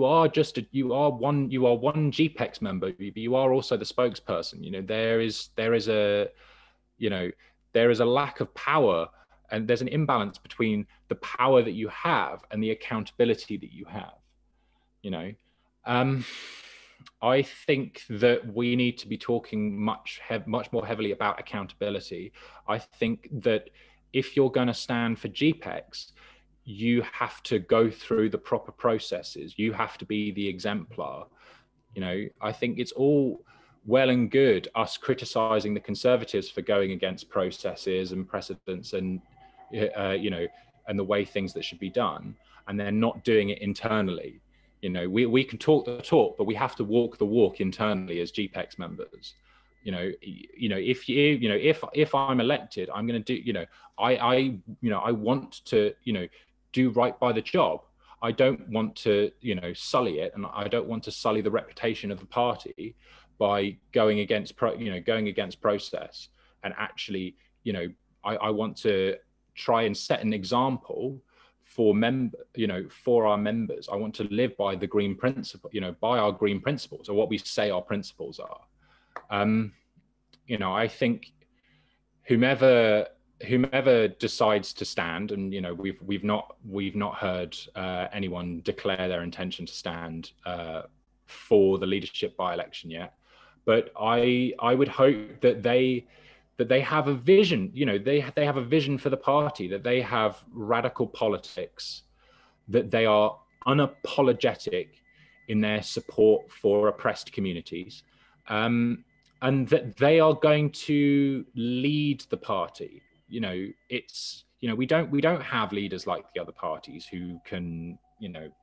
are one GPEX member, but you are also the spokesperson. There is a lack of power, and there's an imbalance between the power that you have and the accountability that you have. I think that we need to be talking much more heavily about accountability. I think that if you're going to stand for GPEX, you have to go through the proper processes. You have to be the exemplar. I think it's all well and good us criticizing the Conservatives for going against processes and precedents and and the way things that should be done, and they're not doing it internally. We can talk the talk, but we have to walk the walk internally as GPEX members. If I'm elected, I'm going to do, I want to, do right by the job. I don't want to, sully it, and I don't want to sully the reputation of the party by going against process. And actually, I want to try and set an example for our members. I want to live by the green principle, by our green principles, or what we say our principles are. I think whomever decides to stand, and we've not heard anyone declare their intention to stand for the leadership by-election yet, but I would hope that they have a vision. They have a vision for the party, that they have radical politics, that they are unapologetic in their support for oppressed communities, and that they are going to lead the party. We don't have leaders like the other parties who can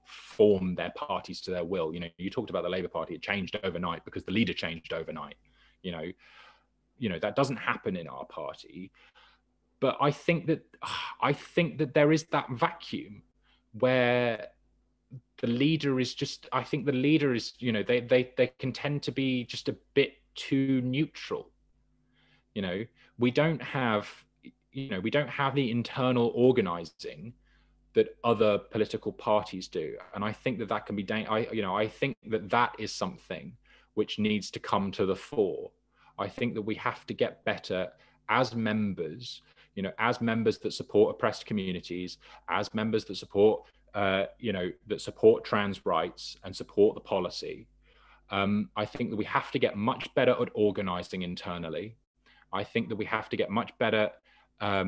form their parties to their will. You talked about the Labour Party; it changed overnight because the leader changed overnight. That doesn't happen in our party. But I think that there is that vacuum where the leader is just, I think the leader is, they can tend to be just a bit too neutral. we don't have, we don't have the internal organizing that other political parties do. And I think that can be, I think that that is something which needs to come to the fore. I think that we have to get better as members, as members that support oppressed communities, as members that support, that support trans rights and support the policy. I think that we have to get much better at organizing internally. I think that we have to get much better, at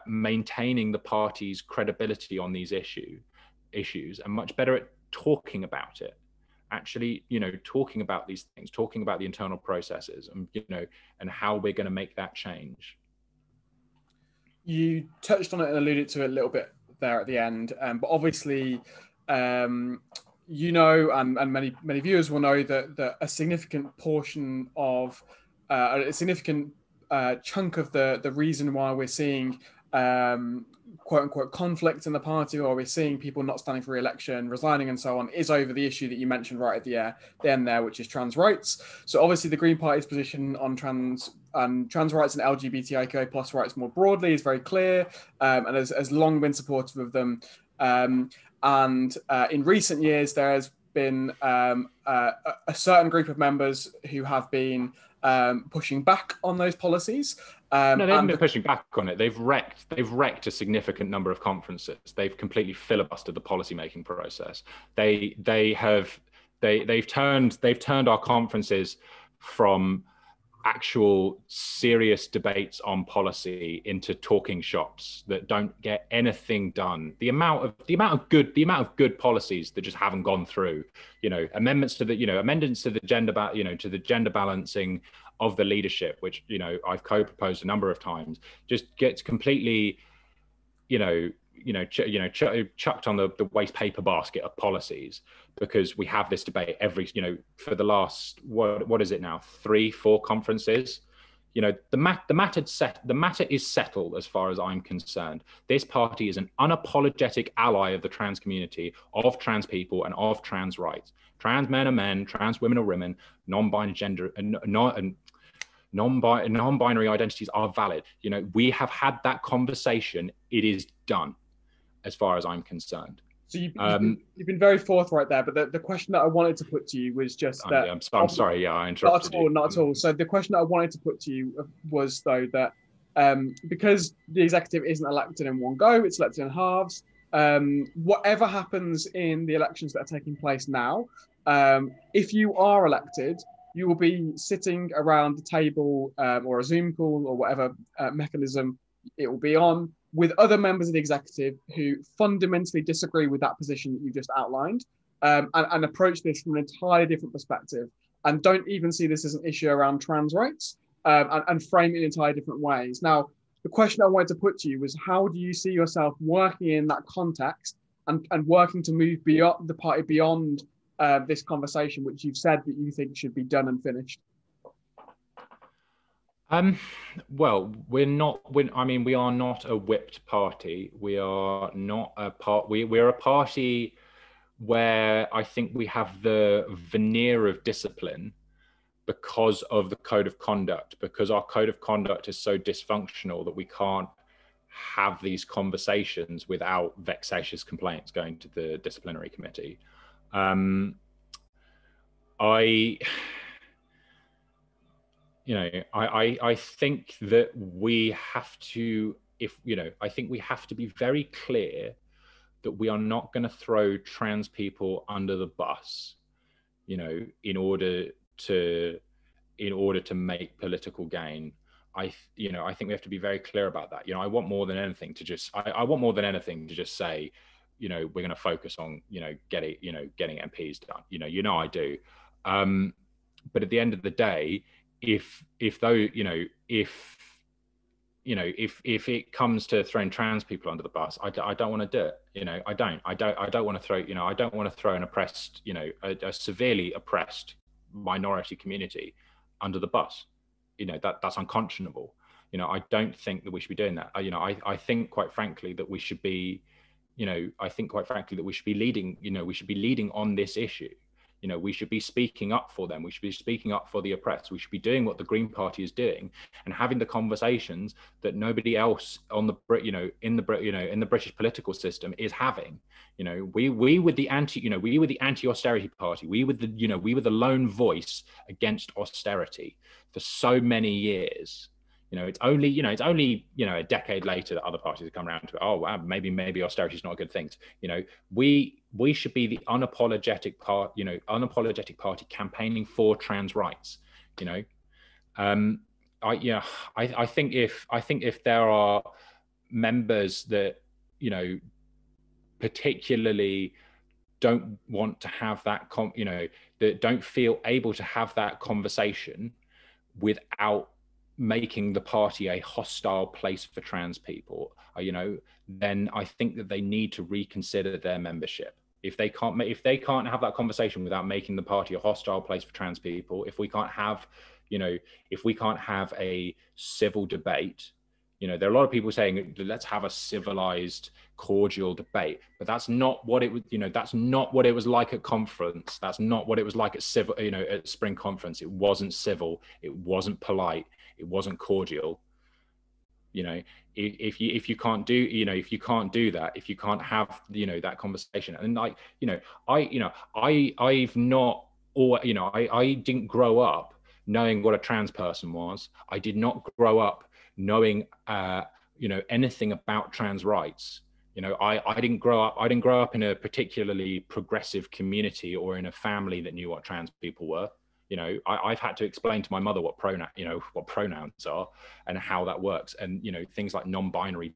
maintaining the party's credibility on these issues, and much better at talking about it. Actually, talking about these things, talking about the internal processes, and and how we're going to make that change. You touched on it and alluded to it a little bit there at the end, but obviously, and many viewers will know that a significant portion of a significant chunk of the reason why we're seeing quote unquote conflict in the party, or we're seeing people not standing for re-election, resigning and so on, is over the issue that you mentioned right at the end there, which is trans rights. So obviously the Green Party's position on trans rights and LGBTIQ plus rights more broadly is very clear, and has long been supportive of them. And in recent years, there has been a certain group of members who have been pushing back on those policies. No, they haven't been pushing back on it. They've wrecked a significant number of conferences. They've completely filibustered the policymaking process. They've turned our conferences from actual serious debates on policy into talking shops that don't get anything done. The amount of good policies that just haven't gone through, amendments to the gender balancing of the leadership, which I've co-proposed a number of times, just gets completely chucked on the waste paper basket of policies, because we have this debate every, for the last, what is it now, 3-4 conferences. The matter is settled as far as I'm concerned. This party is an unapologetic ally of the trans community, of trans people, and of trans rights. Trans men are men, trans women are women, non-binary identities are valid. We have had that conversation. It is done, as far as I'm concerned. So you've been very forthright there, but the question that I wanted to put to you was just that. I'm sorry, yeah, I interrupted you. Not at all. So the question that I wanted to put to you was, though, that because the executive isn't elected in one go, it's elected in halves. Whatever happens in the elections that are taking place now, if you are elected, you will be sitting around the table or a Zoom call or whatever mechanism it will be on, with other members of the executive who fundamentally disagree with that position that you just outlined, and approach this from an entirely different perspective, and don't even see this as an issue around trans rights, and frame it in entirely different ways. Now, the question I wanted to put to you was, how do you see yourself working in that context and working to move beyond the party, beyond this conversation, which you've said that you think should be done and finished? Well, we are not a whipped party. We are not a part. We're a party where I think we have the veneer of discipline because of the code of conduct, because our code of conduct is so dysfunctional that we can't have these conversations without vexatious complaints going to the disciplinary committee. I think that we have to, I think we have to be very clear that we are not going to throw trans people under the bus, in order to make political gain. I think we have to be very clear about that. I want more than anything to just, I want more than anything to just say, we're going to focus on, getting MPs done. I do. But at the end of the day, if it comes to throwing trans people under the bus, I don't want to do it. I don't want to throw an oppressed, a severely oppressed minority community under the bus. That's unconscionable. I don't think that we should be doing that. I think quite frankly that we should be, leading, we should be leading on this issue. You know, we should be speaking up for them. We should be speaking up for the oppressed. We should be doing what the Green Party is doing and having the conversations that nobody else on the in the British political system is having. You know, we were the anti-austerity party. We were the lone voice against austerity for so many years. You know, it's only a decade later that other parties have come around to, oh, wow, maybe austerity is not a good thing. You know, we should be the unapologetic party campaigning for trans rights. You know, I think if there are members that, you know, particularly don't want to have that that don't feel able to have that conversation without making the party a hostile place for trans people, you know, then I think that they need to reconsider their membership. If they can't have that conversation without making the party a hostile place for trans people, if we can't have a civil debate, you know, there are a lot of people saying, let's have a civilized, cordial debate, but that's not what it was. You know, that's not what it was like at conference. That's not what it was like at at spring conference. It wasn't civil. It wasn't polite. It wasn't cordial. You know, if you can't do that, if you can't have, you know, that conversation, and like, you know, I've not, or, you know, I didn't grow up knowing what a trans person was. I did not grow up knowing you know, anything about trans rights. You know, I didn't grow up in a particularly progressive community or in a family that knew what trans people were. You know, I've had to explain to my mother what pronouns are and how that works, and, you know, things like non-binary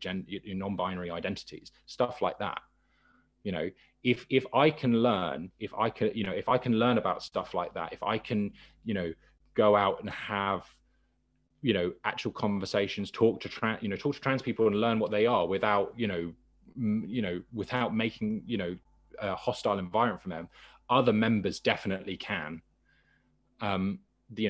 identities, stuff like that. You know, if I can learn about stuff like that, if I can, you know, go out and have, you know, actual conversations, talk to trans people and learn what they are without, without making, you know, a hostile environment for them, other members definitely can. You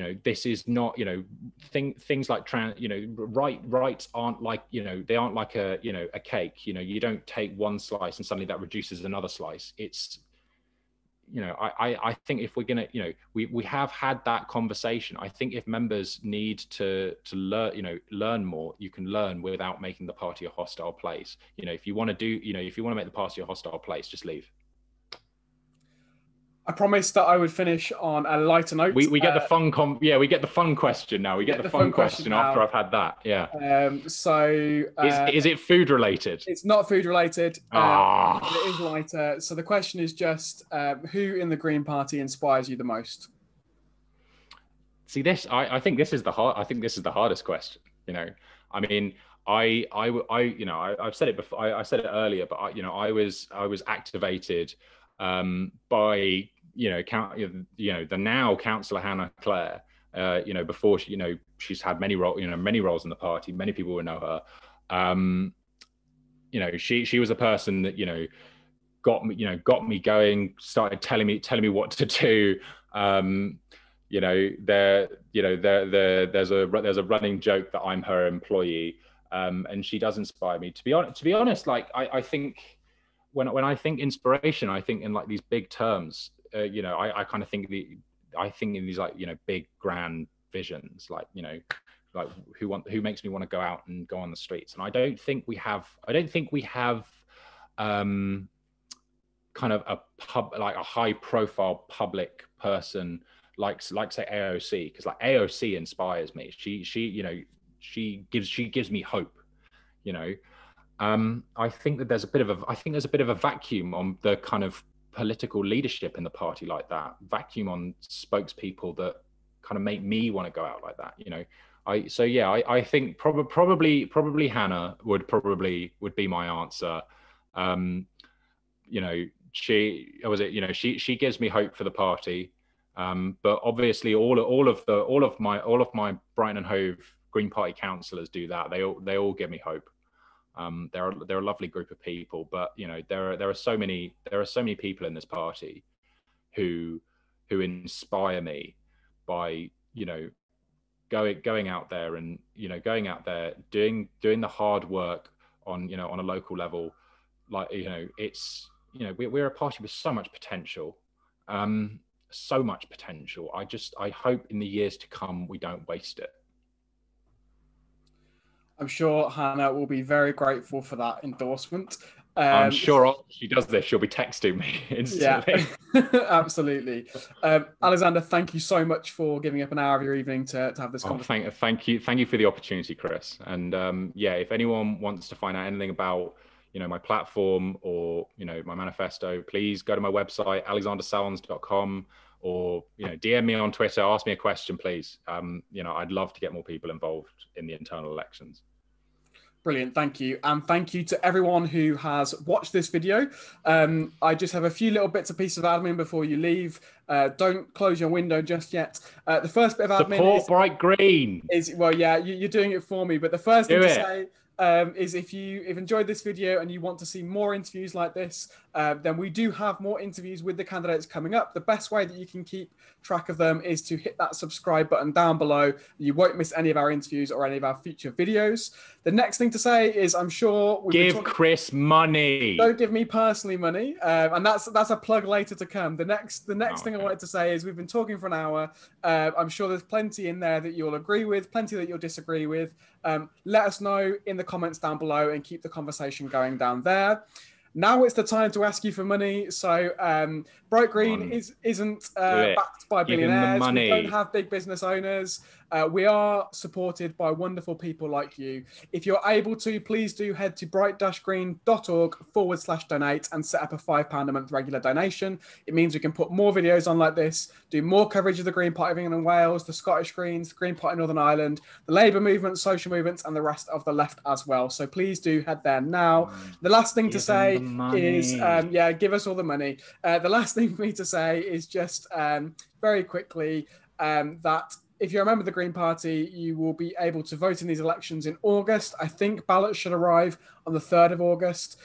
know, this is not, you know, things like trans, you know, rights aren't like, you know, they aren't like a cake. You know, you don't take one slice and suddenly that reduces another slice. It's, you know, I think if we're gonna, you know, we have had that conversation. I think if members need to learn more, you can learn without making the party a hostile place. You know, if you want to make the party a hostile place, just leave. I promised that I would finish on a lighter note. We get the fun we get the fun question now. We get the fun question after I've had that. Yeah. Is it food related? It's not food related. It is lighter. So the question is just who in the Green Party inspires you the most? See, I think this is the hardest question. You know, I mean, I've said it before. I said it earlier, but I was activated by the now Councillor Hannah Clare. Before she's had many roles in the party. Many people would know her. She was a person that got me going. Started telling me what to do. There's a running joke that I'm her employee, and she does inspire me. To be honest, like I think when I think inspiration, I think in like these big terms. I kind of think in these like big grand visions, like who makes me want to go out and go on the streets. And I don't think we have kind of a high profile public person like say AOC, because like AOC inspires me. She gives me hope. I think that there's a bit of a vacuum on the kind of political leadership in the party, like that vacuum on spokespeople that kind of make me want to go out like that. I think probably Hannah would be my answer. She gives me hope for the party. But obviously all of my Brighton and Hove Green Party councillors do that. They all give me hope. They're a lovely group of people, but there are so many people in this party who inspire me by going out there and doing the hard work on a local level. Like we're a party with so much potential, and so much potential. I hope in the years to come we don't waste it. I'm sure Hannah will be very grateful for that endorsement. I'm sure she does this. She'll be texting me instantly. Yeah, absolutely. Alexander, thank you so much for giving up an hour of your evening to have this conversation. Thank you for the opportunity, Chris. And yeah, if anyone wants to find out anything about my platform or my manifesto, please go to my website alexandersallons.com, or DM me on Twitter, ask me a question, please. I'd love to get more people involved in the internal elections. Brilliant, thank you. And thank you to everyone who has watched this video. I just have a few little bits of pieces of admin before you leave. Don't close your window just yet. The first bit of admin Support Bright Green. Well, yeah, you're doing it for me. But the first thing to say is if you've enjoyed this video and you want to see more interviews like this, then we do have more interviews with the candidates coming up. The best way that you can keep track of them is to hit that subscribe button down below. You won't miss any of our interviews or any of our future videos. The next thing to say is I'm sure give Chris money. Don't give me personally money, and that's a plug later to come. The next thing I wanted to say is we've been talking for an hour. I'm sure there's plenty in there that you'll agree with, plenty that you'll disagree with. Let us know in the comments down below and keep the conversation going down there. Now it's the time to ask you for money. So Bright Green isn't backed by billionaires. We don't have big business owners. We are supported by wonderful people like you. If you're able to, please do head to bright-green.org/donate and set up a £5 a month regular donation. It means we can put more videos on like this, do more coverage of the Green Party of England and Wales, the Scottish Greens, the Green Party of Northern Ireland, the Labour movement, social movements, and the rest of the left as well. So please do head there now. The last thing to say is, give us all the money. The last thing for me to say is just very quickly that if you're a member of the Green Party, you will be able to vote in these elections in August. I think ballots should arrive on the 3rd of August.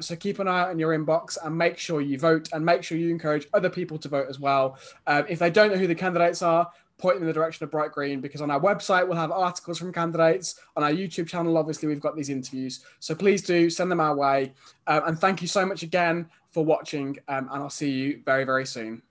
So keep an eye out in your inbox and make sure you vote, and make sure you encourage other people to vote as well. If they don't know who the candidates are, point them in the direction of Bright Green, because on our website, we'll have articles from candidates. On our YouTube channel, obviously, we've got these interviews. So please do send them our way. And thank you so much again for watching. And I'll see you very, very soon.